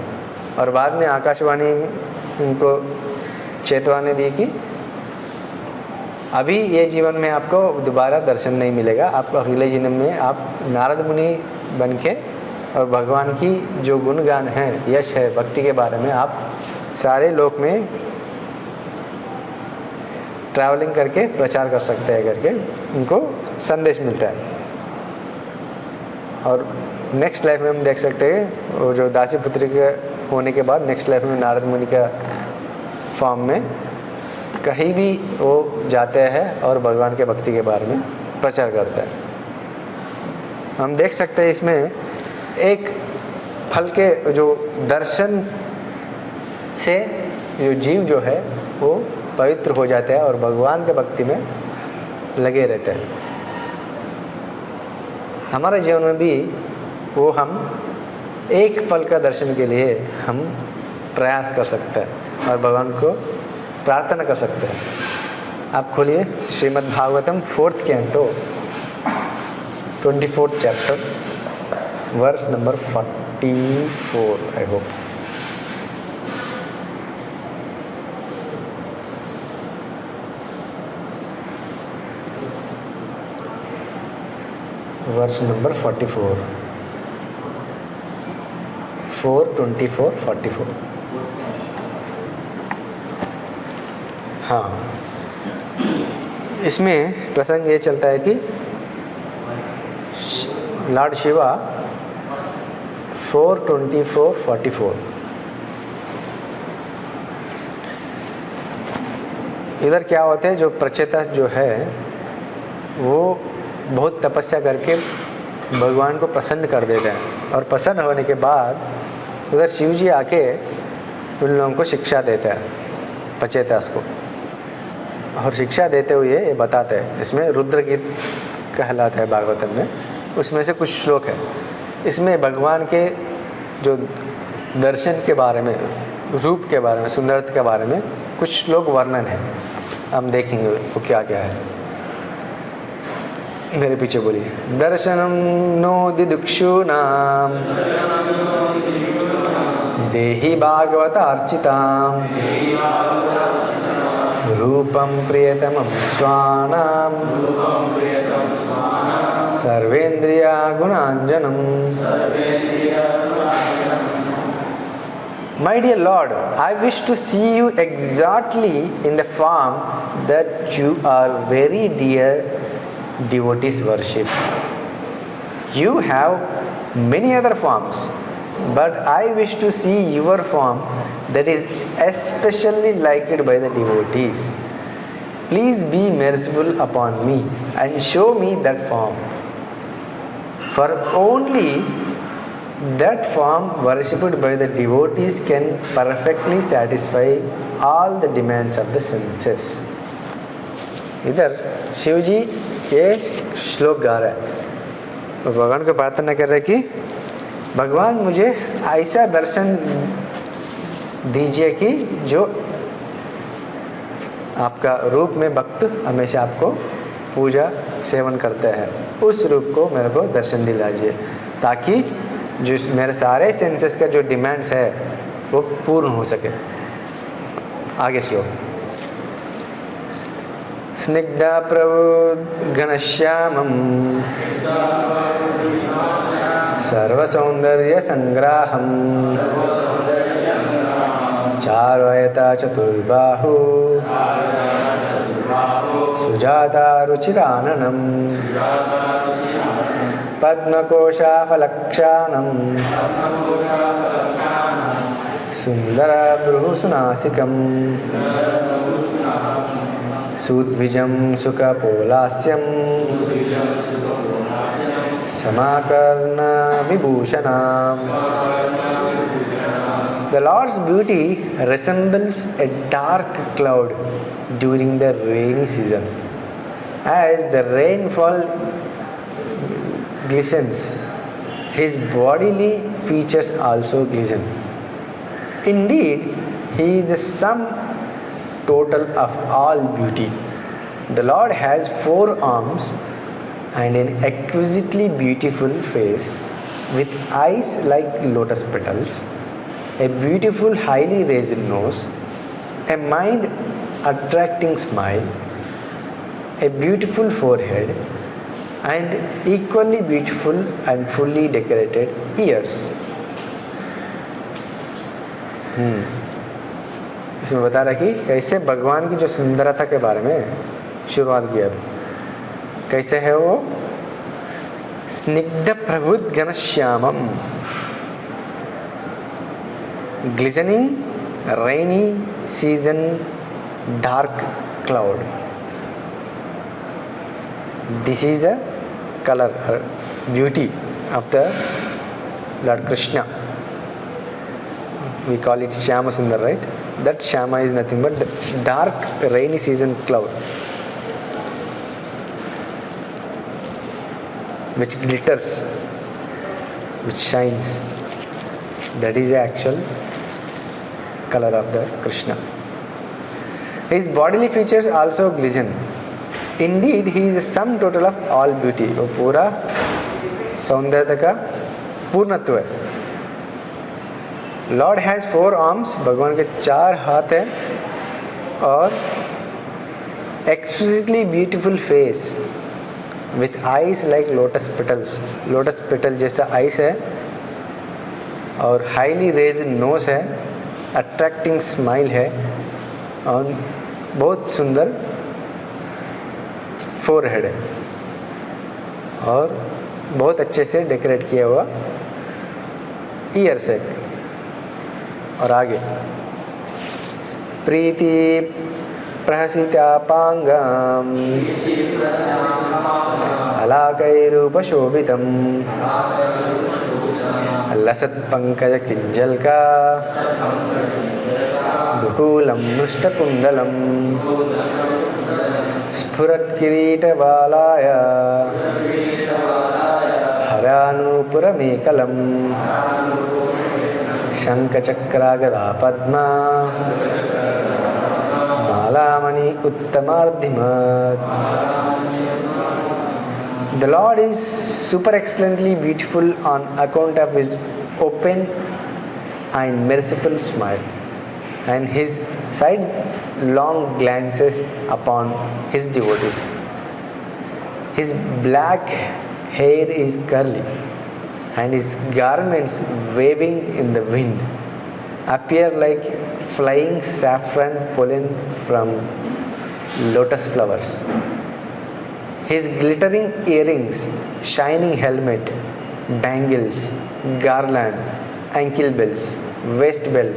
और बाद में आकाशवाणी उनको चेतावनी दी कि अभी ये जीवन में आपको दोबारा दर्शन नहीं मिलेगा, आपको अगले जन्म में आप नारद मुनि बन के और भगवान की जो गुणगान है, यश है, भक्ति के बारे में आप सारे लोक में ट्रैवलिंग करके प्रचार कर सकते हैं करके उनको संदेश मिलता है। और नेक्स्ट लाइफ में हम देख सकते हैं वो जो दासी पुत्री के होने के बाद नेक्स्ट लाइफ में नारद मुनि का फॉर्म में कहीं भी वो जाते हैं और भगवान के भक्ति के बारे में प्रचार करते हैं। हम देख सकते हैं इसमें एक फल के जो दर्शन से जो जीव जो है वो पवित्र हो जाता है और भगवान के भक्ति में लगे रहते हैं। हमारे जीवन में भी वो हम एक पल का दर्शन के लिए हम प्रयास कर सकते हैं और भगवान को प्रार्थना कर सकते हैं। आप खोलिए Srimad Bhagavatam 4th canto 24th chapter verse number 44। I hope verse number 44 4:24 44। हाँ, इसमें प्रसंग ये चलता है कि लॉर्ड शिवा 4:24 44 इधर क्या होते हैं, जो प्रचेता जो है वो बहुत तपस्या करके भगवान को प्रसन्न कर देते हैं और प्रसन्न होने के बाद उधर शिव जी आके उन लोगों को शिक्षा देते हैं प्रचेतास को। और शिक्षा देते हुए ये बताते हैं, इसमें रुद्र गीत कहलाता है भागवतम में, उसमें से कुछ श्लोक है। इसमें भगवान के जो दर्शन के बारे में, रूप के बारे में, सुंदरता के बारे में कुछ श्लोक वर्णन है। हम देखेंगे वो क्या क्या है। मेरे पीछे बोलिए। दर्शनम नो दिदुक्षूनाम देहि भागवत अर्चिताम रूपं प्रियतमं स्वानां सर्वेन्द्रियागुणाञ्जनं. My dear Lord, I wish to see you exactly in the form that you are very dear devotees worship. You have many other forms, but I wish to see your form that is especially liked by the devotees. Please be merciful upon me and show me that form. For only that form worshipped by the devotees can perfectly satisfy all the demands of the senses. इधर शिव जी ये श्लोक गा रहे हैं, भगवान को प्रार्थना कर रहे कि भगवान मुझे ऐसा दर्शन दीजिए कि जो आपका रूप में भक्त हमेशा आपको पूजा सेवन करते हैं, उस रूप को मेरे को दर्शन दिलाइए ताकि जो मेरे सारे सेंसेस का जो डिमांड्स है वो पूर्ण हो सके. आगे श्लोक. स्निग्धा प्रभु घनश्यामं सर्वसौंदर्य संग्राहं चारुयता चतुर्बाहु Sujata रुचिराननं पद्मकोशाफलक्षानं सुन्दरबृहत्सुनासिकं सुद्विजं सुखपोलास्यं समाकर्णविभूषणम्. The Lord's beauty resembles a dark cloud during the rainy season. As the rainfall glistens, his bodily features also glisten. Indeed, he is the sum total of all beauty. The Lord has 4 arms and an exquisitely beautiful face with eyes like lotus petals, a beautiful highly raised nose, a mind attracting smile, a beautiful forehead, and equally beautiful and fully decorated ears. इसमें बता रहा कि कैसे भगवान की जो सुंदरता के बारे में शुरुआत किया. कैसे है वो? स्निग्ध प्रभुत घनश्यामम, glistening rainy season dark cloud. This is the color beauty of the Lord Krishna. We call it Shyama Sundar, right? That Shyama is nothing but the dark rainy season cloud which glitters, which shines. That is the actual color of the Krishna. His bodily features also glisten. Indeed, he is the sum total of all beauty. वो पूरा सौंदर्य का पूर्णत्व है. Lord has 4 arms. भगवान के 4 हाथ हैं और exquisitely beautiful face with eyes like lotus petals. Lotus petal जैसा eyes है और हाईली रेज नोज है, अट्रैक्टिंग स्माइल है और बहुत सुंदर फोरहेड है और बहुत अच्छे से डेकोरेट किया हुआ ईयर्स है. और आगे प्रीति प्रहसितापांगम अलाकैरूपशोभितम् लसत् पंकज किंजलका दुकूलं मृष्टकुंडलम स्फुरत् किरीटबालाय हरानूपुरमेकलम शंखचक्रागदा पद्मा मालामणि उत्तमार्धिमत्. The Lord is super excellently beautiful on account of his open and merciful smile. and his sidelong glances upon his devotees. His black hair is curly, and his garments waving in the wind appear like flying saffron pollen from lotus flowers. His glittering earrings, shining helmet, bangles, garland, ankle bells, waist belt,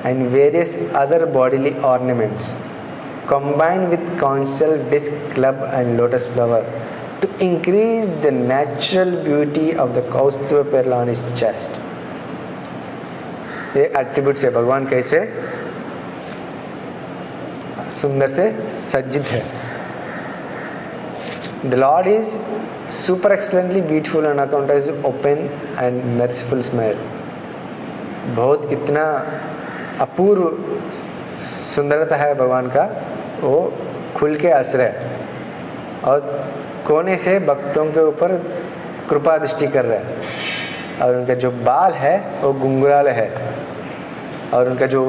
and various other bodily ornaments, combined with conch shell, disc, club, and lotus flower, to increase the natural beauty of the Kaustubha pearl on his chest. ये attributes है भगवान कैसे सुंदर से सज्जित है. The Lord is super excellently beautiful on account of his open and merciful smile. बहुत इतना अपूर्व सुंदरता है भगवान का, वो खुल के आश्रय और कोने से भक्तों के ऊपर कृपा दृष्टि कर रहा है. और उनका जो बाल है वो गुंगराल है, और उनका जो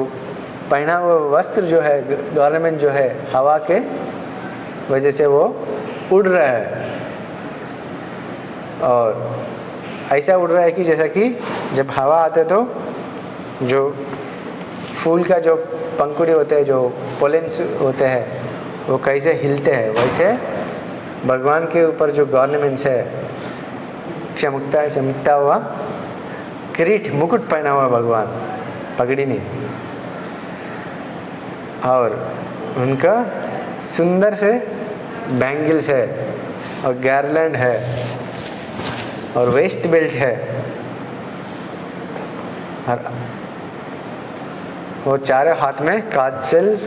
पहना हुआ वस्त्र जो है, गॉर्नमेंट जो है, हवा के वजह से वो उड़ रहा है. और ऐसा उड़ रहा है कि जैसा कि जब हवा आते तो जो फूल का जो पंखुड़ी होते हैं, जो पोलेंस होते हैं, वो कैसे हिलते हैं, वैसे भगवान के ऊपर जो गॉर्नमेंट्स है, चमकता हुआ किरीट मुकुट पहना हुआ भगवान, पगड़ी नहीं, और उनका सुंदर से बैंगल्स है और गार्लैंड है और वेस्ट बेल्ट है, और वो चारों हाथ में काजल,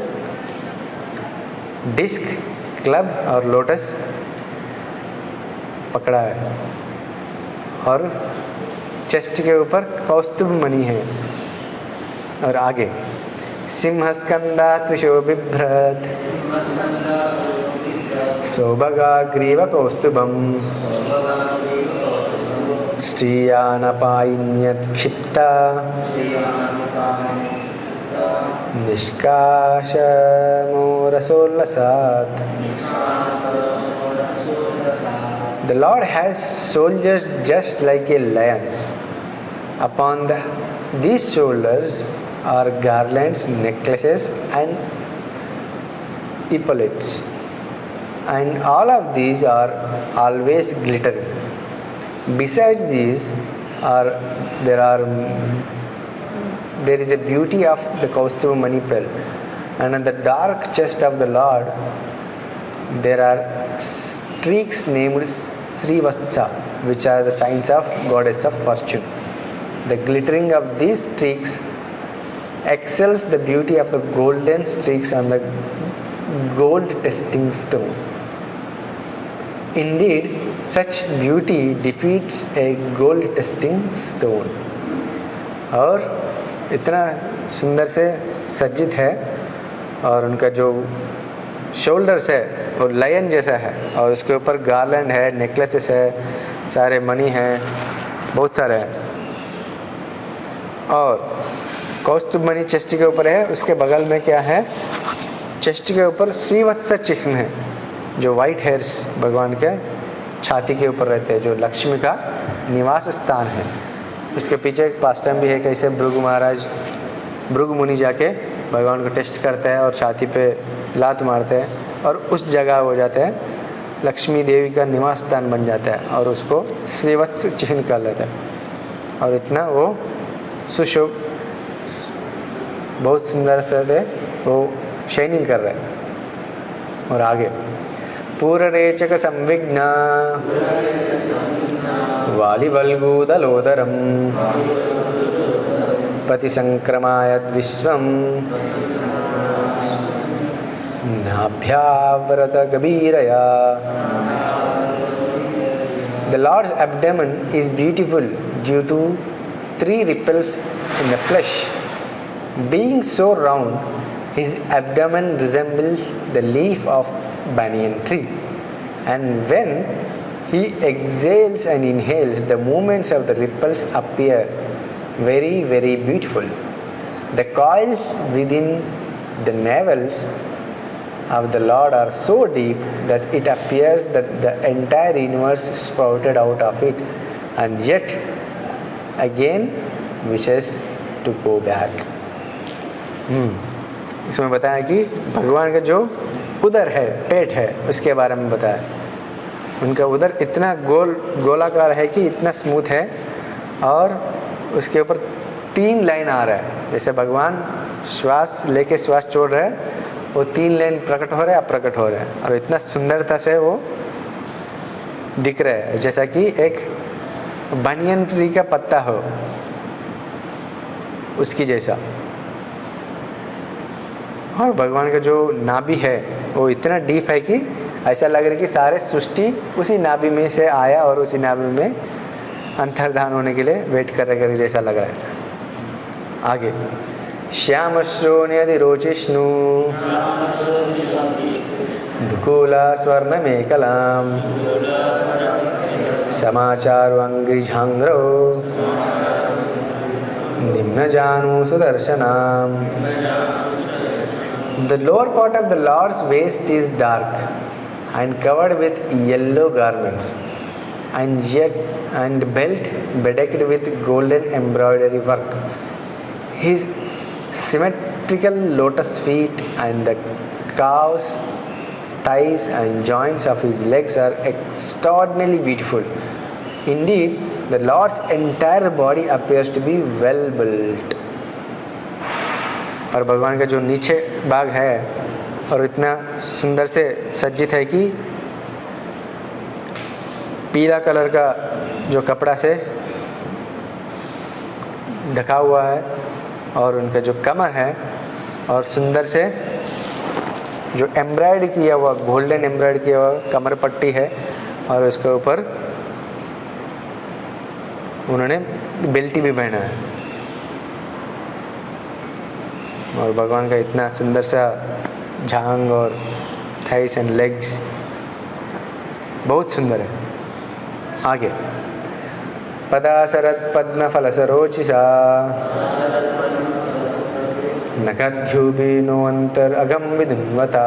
डिस्क, क्लब और लोटस पकड़ा है, और चेस्ट के ऊपर कौस्तुभ मणि है. और आगे सिंहस्कंदा त्विशो बिभ्रत सौभगा grieve कौस्तुभम श्रियानपायिन्यत क्षिप्ता निष्काशमोरसोल्लसात्. The Lord has soldiers just like a lions. Upon these shoulders are garlands, necklaces, and epaulets, and all of these are always glittering. Besides these, there is a beauty of the Kaustubha Mani pearl, and on the dark chest of the Lord there are streaks named Srivatsa, which are the signs of goddess of fortune. The glittering of these streaks excels the beauty of the golden streaks on the gold testing stone. Indeed, such beauty defeats a gold testing stone. और इतना सुंदर से सज्जित है, और उनका जो shoulders है वो लायन जैसा है, और उसके ऊपर गार्लैंड है, नेकलेसेस है, सारे मणि हैं, बहुत सारे हैं. और कौस्तुभ मणि चेस्ट के ऊपर है, उसके बगल में क्या है, चेस्ट के ऊपर श्रीवत्स चिह्न है, जो वाइट हेयर्स भगवान के छाती के ऊपर रहते हैं, जो लक्ष्मी का निवास स्थान है. उसके पीछे एक पास्टम भी है, कैसे भृगु मुनि जाके भगवान को टेस्ट करते हैं और छाती पे लात मारते हैं, और उस जगह हो जाते हैं लक्ष्मी देवी का निवास स्थान बन जाता है, और उसको श्रीवत्स चिह्न कर लेते हैं. और इतना वो सुशोभ, बहुत सुंदर से वो शाइनिंग कर रहे हैं. और आगे पूररेचक संविघ्न वालिवल्गूदलोदरम प्रतिसंक्रमायद् विश्वम नाभ्याव्रत गभीरया. The Lord's abdomen is beautiful due to 3 ripples in the flesh. Being so round, his abdomen resembles the leaf of banyan tree, and when he exhales and inhales, the movements of the ripples appear very, very beautiful. The coils within the navels of the Lord are so deep that it appears that the entire universe sprouted out of it, and yet again wishes to go back. इसमें बताया कि भगवान का जो उदर है, पेट है, उसके बारे में बताया। उनका उदर इतना गोलाकार है कि इतना स्मूथ है, और उसके ऊपर 3 लाइन आ रहा है। जैसे भगवान श्वास लेके श्वास छोड़ रहे हैं, वो 3 लाइन प्रकट हो रहे हैं, अप्रकट हो रहे हैं, और इतना सुंदरता से वो दिख रहे हैं, जैसा कि एक बनियन ट्री का पत्ता हो, उसकी जैसा। और भगवान का जो नाभि है वो इतना डीप है कि ऐसा लग रहा है कि सारे सृष्टि उसी नाभि में से आया और उसी नाभि में अंतर्धान होने के लिए वेट कर रहे जैसा लग रहा है। आगे, श्याम श्रोण्यदि रोचिष्णु धुकोला स्वर्ण मेकलाम समाचार अंग्रिझांग्रो निम्न जानु सुदर्शनाम। The lower part of the Lord's waist is dark and covered with yellow garments, and belt bedecked with golden embroidery work. His symmetrical lotus feet and the calves, thighs and joints of his legs are extraordinarily beautiful. Indeed, the Lord's entire body appears to be well built. और भगवान का जो नीचे भाग है और इतना सुंदर से सज्जित है कि पीला कलर का जो कपड़ा से ढका हुआ है, और उनका जो कमर है और सुंदर से जो एम्ब्रॉयड किया हुआ, गोल्डन एम्ब्रॉयड किया हुआ कमर पट्टी है, और उसके ऊपर उन्होंने बेल्ट भी पहना है। और भगवान का इतना सुंदर सा झांग और थाइस एंड लेग्स बहुत सुंदर है। आगे, पदासरत पद्म फल सरोचिषा नखद्युभिनो अंतर अगम विधुन्वता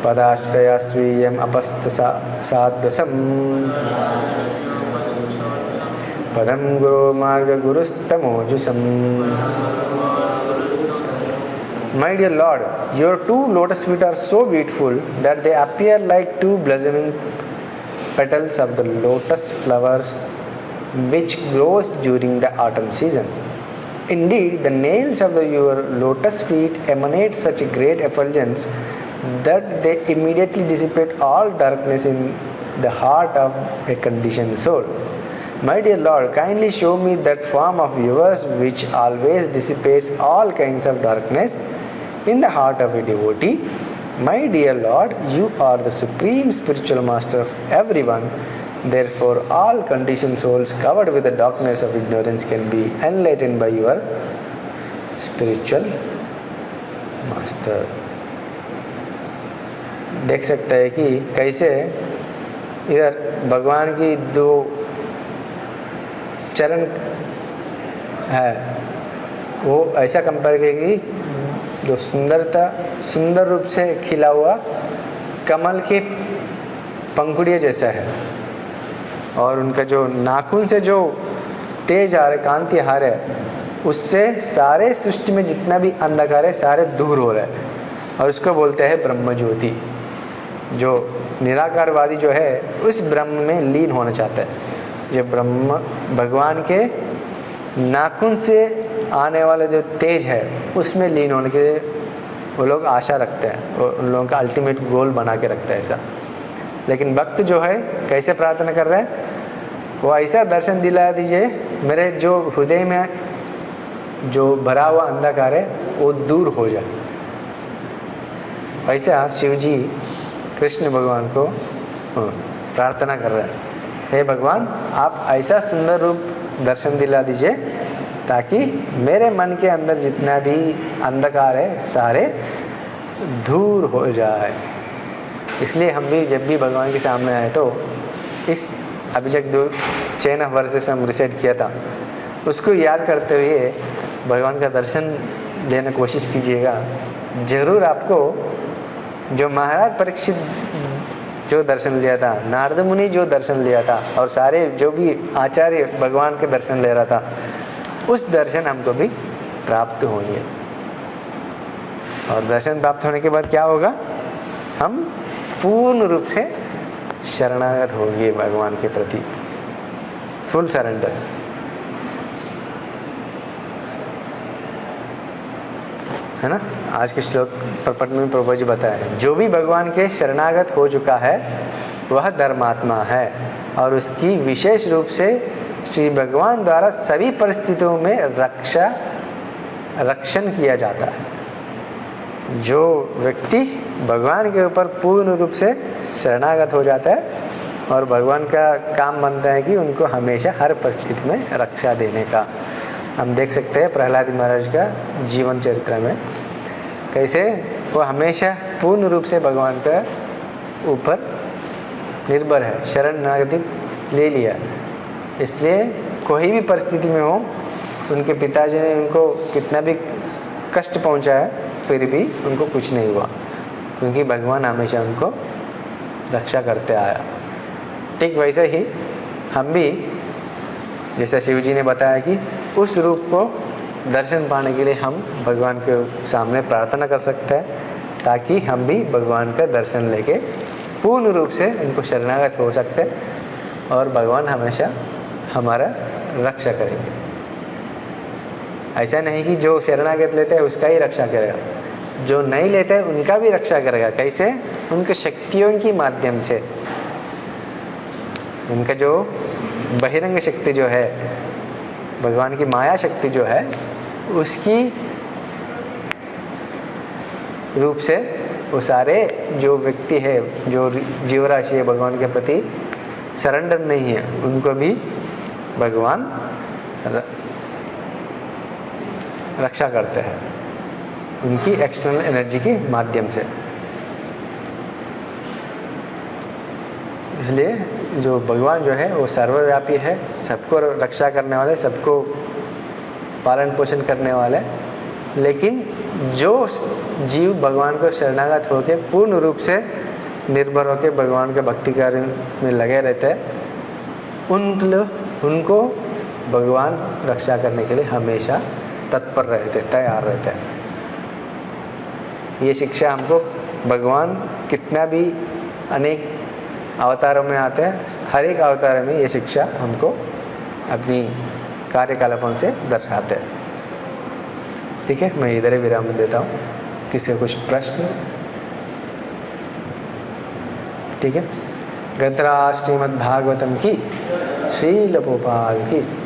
पदाश्रया स्वीयम अपस्त साद्वसम पदम गुरु मार्ग गुरुस्तमोजुसम। My dear Lord, your 2 lotus feet are so beautiful that they appear like 2 blossoming petals of the lotus flowers which grows during the autumn season. Indeed, the nails of your lotus feet emanate such great effulgence that they immediately dissipate all darkness in the heart of a conditioned soul. My dear Lord, kindly show me that form of yours which always dissipates all kinds of darkness in the heart of a devotee. My dear Lord, you are the supreme spiritual master of everyone. Therefore, all conditioned souls covered with the darkness of ignorance can be enlightened by your spiritual master. देख सकते हैं कि कैसे इधर भगवान की 2 चरण है, वो ऐसा कंपेयर करेगी जो सुंदर रूप से खिला हुआ कमल के पंखुड़ियों जैसा है, और उनका जो नाखून से जो तेज आ रहे कांति आ रहे उससे सारे सृष्टि में जितना भी अंधकार है सारे दूर हो रहे हैं, और उसको बोलते हैं ब्रह्म ज्योति। जो निराकारवादी जो है उस ब्रह्म में लीन होना चाहता है। जो ब्रह्म भगवान के नाखून से आने वाला जो तेज है उसमें लीन होने के वो लोग आशा रखते हैं, और उन लोगों का अल्टीमेट गोल बना के रखता है ऐसा। लेकिन भक्त जो है कैसे प्रार्थना कर रहे हैं, वो ऐसा दर्शन दिला दीजिए मेरे जो हृदय में जो भरा हुआ अंधकार है वो दूर हो जाए। ऐसा शिव जी कृष्ण भगवान को प्रार्थना कर रहे हैं, हे भगवान आप ऐसा सुंदर रूप दर्शन दिला दीजिए ताकि मेरे मन के अंदर जितना भी अंधकार है सारे दूर हो जाए। इसलिए हम भी जब भी भगवान के सामने आए तो इस अभिषेक चैन ऑफ वर्सेस हम रिसेट किया था, उसको याद करते हुए भगवान का दर्शन लेने की कोशिश कीजिएगा। जरूर आपको जो महाराज परीक्षित जो दर्शन लिया था, नारद मुनि जो दर्शन लिया था, और सारे जो भी आचार्य भगवान के दर्शन ले रहा था, उस दर्शन हमको भी प्राप्त होंगे। और दर्शन प्राप्त होने के बाद क्या होगा? हम पूर्ण रूप से शरणागत होंगे भगवान के प्रति, फुल सरेंडर। है ना? आज के श्लोक पद में प्रभु जी बताया, जो भी भगवान के शरणागत हो चुका है वह धर्मात्मा है और उसकी विशेष रूप से श्री भगवान द्वारा सभी परिस्थितियों में रक्षण किया जाता है। जो व्यक्ति भगवान के ऊपर पूर्ण रूप से शरणागत हो जाता है और भगवान का काम बनता है कि उनको हमेशा हर परिस्थिति में रक्षा देने का। हम देख सकते हैं प्रहलाद महाराज का जीवन चरित्र में कैसे वो हमेशा पूर्ण रूप से भगवान का ऊपर निर्भर है, शरणागति ले लिया। इसलिए कोई भी परिस्थिति में हो, उनके पिताजी ने उनको कितना भी कष्ट पहुंचाया फिर भी उनको कुछ नहीं हुआ, क्योंकि भगवान हमेशा उनको रक्षा करते आया। ठीक वैसे ही हम भी, जैसा शिव जी ने बताया कि उस रूप को दर्शन पाने के लिए हम भगवान के सामने प्रार्थना कर सकते हैं, ताकि हम भी भगवान का दर्शन लेके पूर्ण रूप से उनको शरणागत हो सकते हैं और भगवान हमेशा हमारा रक्षा करेंगे। ऐसा नहीं कि जो शरणागत लेते हैं उसका ही रक्षा करेगा, जो नहीं लेते हैं उनका भी रक्षा करेगा। कैसे? उनके शक्तियों के माध्यम से। उनका जो बहिरंग शक्ति जो है, भगवान की माया शक्ति जो है, उसकी रूप से वो सारे जो व्यक्ति है, जो जीवराशि है भगवान के प्रति सरेंडर नहीं है, उनको भी भगवान रक्षा करते हैं उनकी एक्सटर्नल एनर्जी के माध्यम से। इसलिए जो भगवान जो है वो सर्वव्यापी है, सबको रक्षा करने वाले, सबको पालन पोषण करने वाले। लेकिन जो जीव भगवान को शरणागत होकर पूर्ण रूप से निर्भर होकर भगवान के भक्ति कार्य में लगे रहते हैं, उनको भगवान रक्षा करने के लिए हमेशा तत्पर रहते, तैयार रहते हैं। ये शिक्षा हमको भगवान कितना भी अनेक अवतारों में आते हैं, हर एक अवतार में ये शिक्षा हमको अपनी कार्यकलापों से दर्शाते हैं। ठीक है, मैं इधर ही विराम देता हूँ। किसी कुछ प्रश्न? ठीक है। गद्रा श्रीमद्भागवतम की, श्रील गोपाल की।